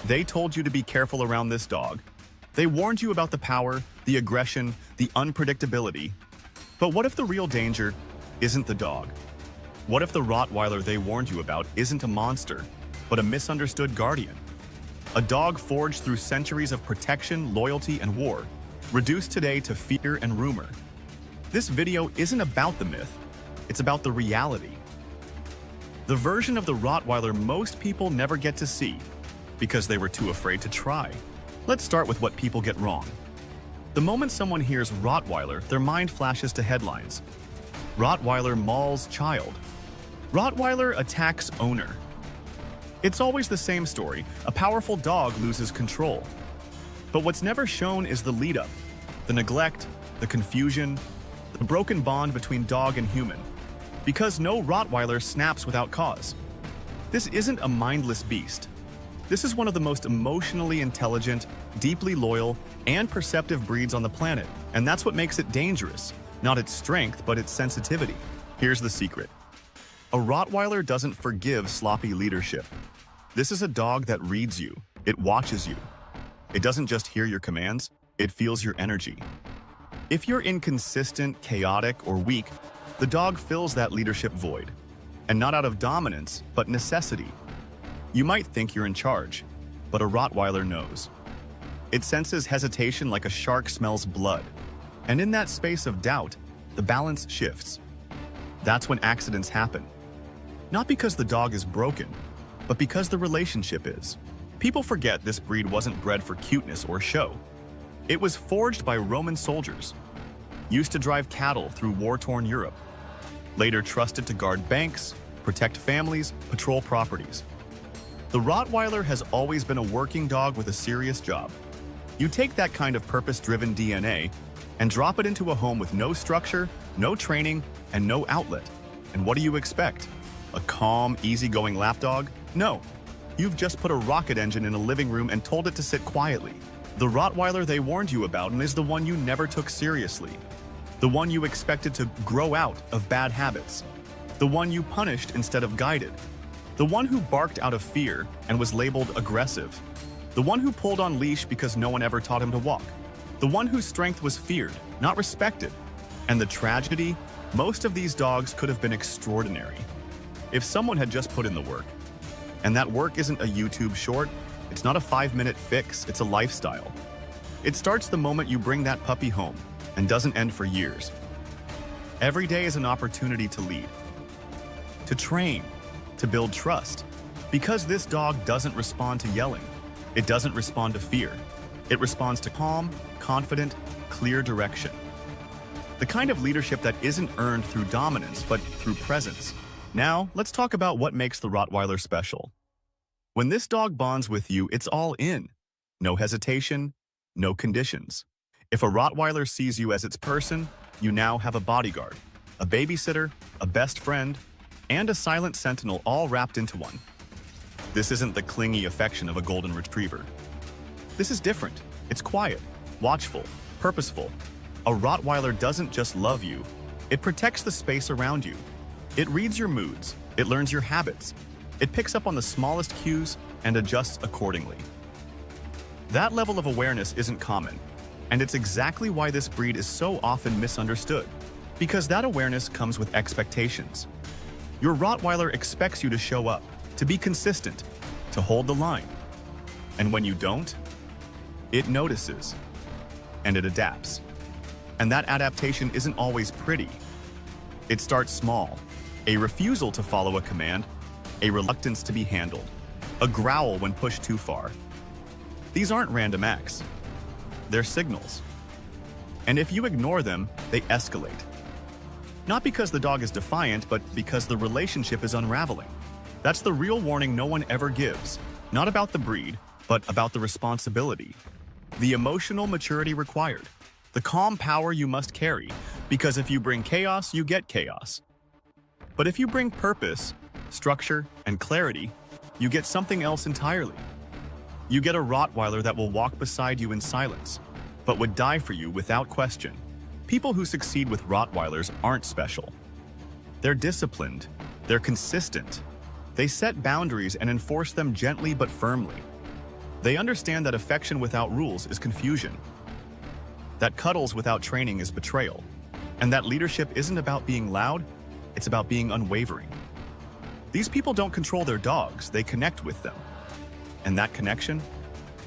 They told you to be careful around this dog. They warned you about the power, the aggression, the unpredictability. But what if the real danger isn't the dog? What if the Rottweiler they warned you about isn't a monster, but a misunderstood guardian? A dog forged through centuries of protection, loyalty, and war, reduced today to fear and rumor. This video isn't about the myth, it's about the reality. The version of the Rottweiler most people never get to see because they were too afraid to try. Let's start with what people get wrong. The moment someone hears Rottweiler, their mind flashes to headlines. Rottweiler mauls child. Rottweiler attacks owner. It's always the same story. A powerful dog loses control. But what's never shown is the lead-up, the neglect, the confusion, the broken bond between dog and human. Because no Rottweiler snaps without cause. This isn't a mindless beast. This is one of the most emotionally intelligent, deeply loyal, and perceptive breeds on the planet, and that's what makes it dangerous. Not its strength, but its sensitivity. Here's the secret. A Rottweiler doesn't forgive sloppy leadership. This is a dog that reads you. It watches you. It doesn't just hear your commands, it feels your energy. If you're inconsistent, chaotic, or weak, the dog fills that leadership void. And not out of dominance, but necessity. You might think you're in charge, but a Rottweiler knows. It senses hesitation like a shark smells blood. And in that space of doubt, the balance shifts. That's when accidents happen. Not because the dog is broken, but because the relationship is. People forget this breed wasn't bred for cuteness or show. It was forged by Roman soldiers, used to drive cattle through war-torn Europe, later trusted to guard banks, protect families, patrol properties. The Rottweiler has always been a working dog with a serious job. You take that kind of purpose-driven DNA and drop it into a home with no structure, no training, and no outlet. And what do you expect? A calm, easygoing lapdog? No. You've just put a rocket engine in a living room and told it to sit quietly. The Rottweiler they warned you about is the one you never took seriously. The one you expected to grow out of bad habits. The one you punished instead of guided. The one who barked out of fear and was labeled aggressive. The one who pulled on leash because no one ever taught him to walk. The one whose strength was feared, not respected. And the tragedy? Most of these dogs could have been extraordinary if someone had just put in the work. And that work isn't a YouTube short, it's not a 5-minute fix, it's a lifestyle. It starts the moment you bring that puppy home and doesn't end for years. Every day is an opportunity to lead, to train, to build trust. Because this dog doesn't respond to yelling. It doesn't respond to fear. It responds to calm, confident, clear direction. The kind of leadership that isn't earned through dominance, but through presence. Now, let's talk about what makes the Rottweiler special. When this dog bonds with you, it's all in. No hesitation, no conditions. If a Rottweiler sees you as its person, you now have a bodyguard, a babysitter, a best friend, and a silent sentinel all wrapped into one. This isn't the clingy affection of a golden retriever. This is different. It's quiet, watchful, purposeful. A Rottweiler doesn't just love you, it protects the space around you. It reads your moods, it learns your habits, it picks up on the smallest cues and adjusts accordingly. That level of awareness isn't common, and it's exactly why this breed is so often misunderstood. Because that awareness comes with expectations. Your Rottweiler expects you to show up, to be consistent, to hold the line. And when you don't, it notices, and it adapts. And that adaptation isn't always pretty. It starts small. A refusal to follow a command, a reluctance to be handled, a growl when pushed too far. These aren't random acts. They're signals. And if you ignore them, they escalate. Not because the dog is defiant, but because the relationship is unraveling. That's the real warning no one ever gives. Not about the breed, but about the responsibility. The emotional maturity required. The calm power you must carry. Because if you bring chaos, you get chaos. But if you bring purpose, structure, and clarity, you get something else entirely. You get a Rottweiler that will walk beside you in silence, but would die for you without question. People who succeed with Rottweilers aren't special. They're disciplined, they're consistent, they set boundaries and enforce them gently but firmly. They understand that affection without rules is confusion, that cuddles without training is betrayal, and that leadership isn't about being loud, it's about being unwavering. These people don't control their dogs, they connect with them. And that connection?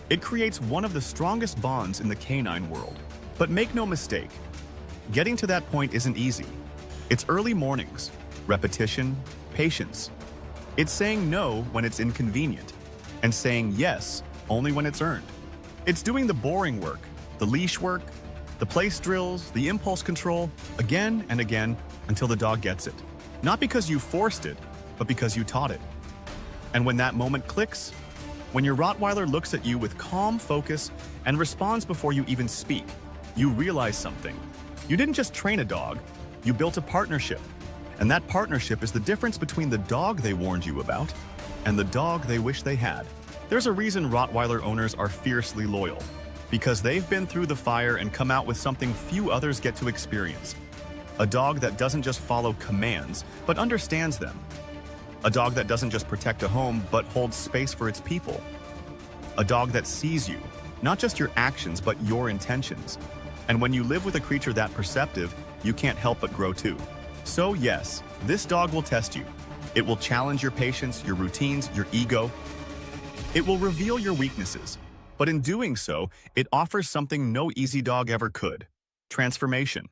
It creates one of the strongest bonds in the canine world. But make no mistake, getting to that point isn't easy. It's early mornings, repetition, patience. It's saying no when it's inconvenient, and saying yes only when it's earned. It's doing the boring work, the leash work, the place drills, the impulse control, again and again until the dog gets it. Not because you forced it, but because you taught it. And when that moment clicks, when your Rottweiler looks at you with calm focus and responds before you even speak, you realize something. You didn't just train a dog, you built a partnership. And that partnership is the difference between the dog they warned you about and the dog they wish they had. There's a reason Rottweiler owners are fiercely loyal, because they've been through the fire and come out with something few others get to experience. A dog that doesn't just follow commands, but understands them. A dog that doesn't just protect a home, but holds space for its people. A dog that sees you, not just your actions, but your intentions. And when you live with a creature that perceptive, you can't help but grow too. So yes, this dog will test you. It will challenge your patience, your routines, your ego. It will reveal your weaknesses. But in doing so, it offers something no easy dog ever could: transformation.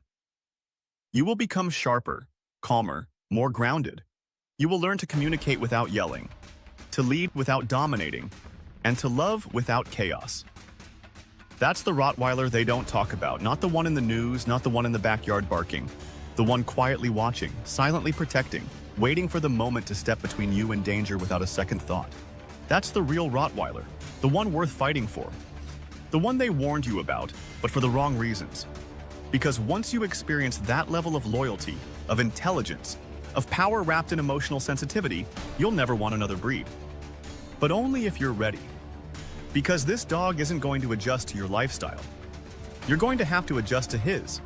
You will become sharper, calmer, more grounded. You will learn to communicate without yelling, to lead without dominating, and to love without chaos. That's the Rottweiler they don't talk about, not the one in the news, not the one in the backyard barking, the one quietly watching, silently protecting, waiting for the moment to step between you and danger without a second thought. That's the real Rottweiler, the one worth fighting for, the one they warned you about, but for the wrong reasons. Because once you experience that level of loyalty, of intelligence, of power wrapped in emotional sensitivity, you'll never want another breed. But only if you're ready. Because this dog isn't going to adjust to your lifestyle. You're going to have to adjust to his.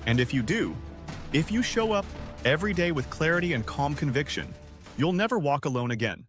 And if you do, if you show up every day with clarity and calm conviction, you'll never walk alone again.